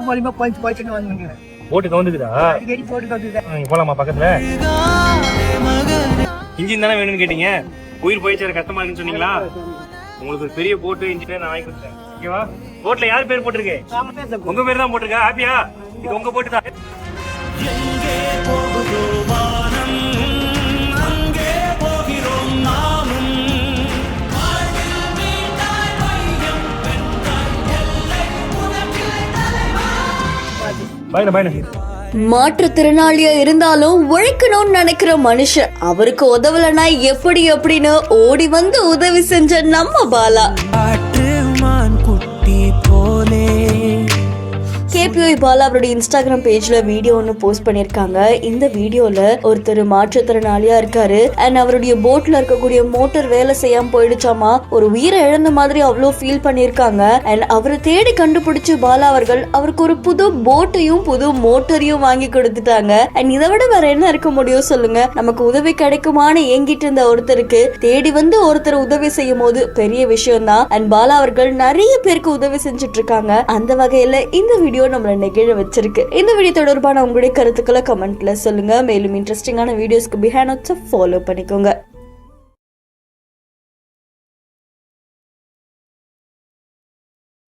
மூலியமா போயிட்டு வந்துங்க. போட்டு கவுந்துக்குதா? அடிக்கடி போட்டு கவுந்துக்குதா. போலாமா பக்கத்துல? இன்ஜின் தானே வேணும்னு கேட்டீங்க. உயிர் போயிடுச்சு கஷ்டமா இருக்குன்னு சொன்னீங்களா? உங்களுக்கு ஒரு பெரிய போட்டு இன்ஜின் நான் வாங்கி கொடுத்தேன். ஓகேவா? போட்ல யார் பேர் போட்டிருக்கு? உங்க பேர் தான் போட்டிருக்கா. ஹாப்பியா? இது உங்க போட்டு தான். மாற்றுத்திறனாளியா இருந்தாலும் உழைக்கணும்னு நினைக்கிற மனுஷன், அவருக்கு உதவலனா எப்படி அப்படின்னு ஓடி வந்து உதவி செஞ்ச நம்ம பாலா. கேபிஒய் பாலா அவருடைய இன்ஸ்டாகிராம் பேஜ்ல வீடியோ ஒன்று போஸ்ட் பண்ணிருக்காங்க. இந்த வீடியோல ஒருத்தர் மாற்றுத்திறனாளியா இருக்காரு அண்ட் அவருடைய போட்ல இருக்கக்கூடிய மோட்டர் வேலை செய்யாம போயிடுச்சாமா. ஒரு உயிரை இழந்த மாதிரி அவ்வளோ ஃபீல் பண்ணிருக்காங்க. அண்ட் அவரை தேடி கண்டுபிடிச்சு பாலா அவர்கள் அவருக்கு ஒரு புது போட்டையும் புது மோட்டரையும் வாங்கி கொடுத்துட்டாங்க. அண்ட் இதை விட வேற என்ன இருக்க முடியும் சொல்லுங்க? நமக்கு உதவி கிடைக்குமான்னு ஏங்கிட்டு இருந்த ஒருத்தருக்கு தேடி வந்து ஒருத்தர் உதவி செய்யும் போது பெரிய விஷயம் தான். அண்ட் பாலா அவர்கள் நிறைய பேருக்கு உதவி செஞ்சுட்டு இருக்காங்க. அந்த வகையில இந்த வீடியோ நம்மள நெகிழ வச்சிருக்கு. இந்த வீடியோ தொடர்பான உங்களுடைய கருத்துக்களை கமெண்ட்ல சொல்லுங்க. மேலும் இன்ட்ரெஸ்டிங்கான வீடியோஸ்க்கு பிஹைண்ட் ஃபாலோ பண்ணிக்கோங்க.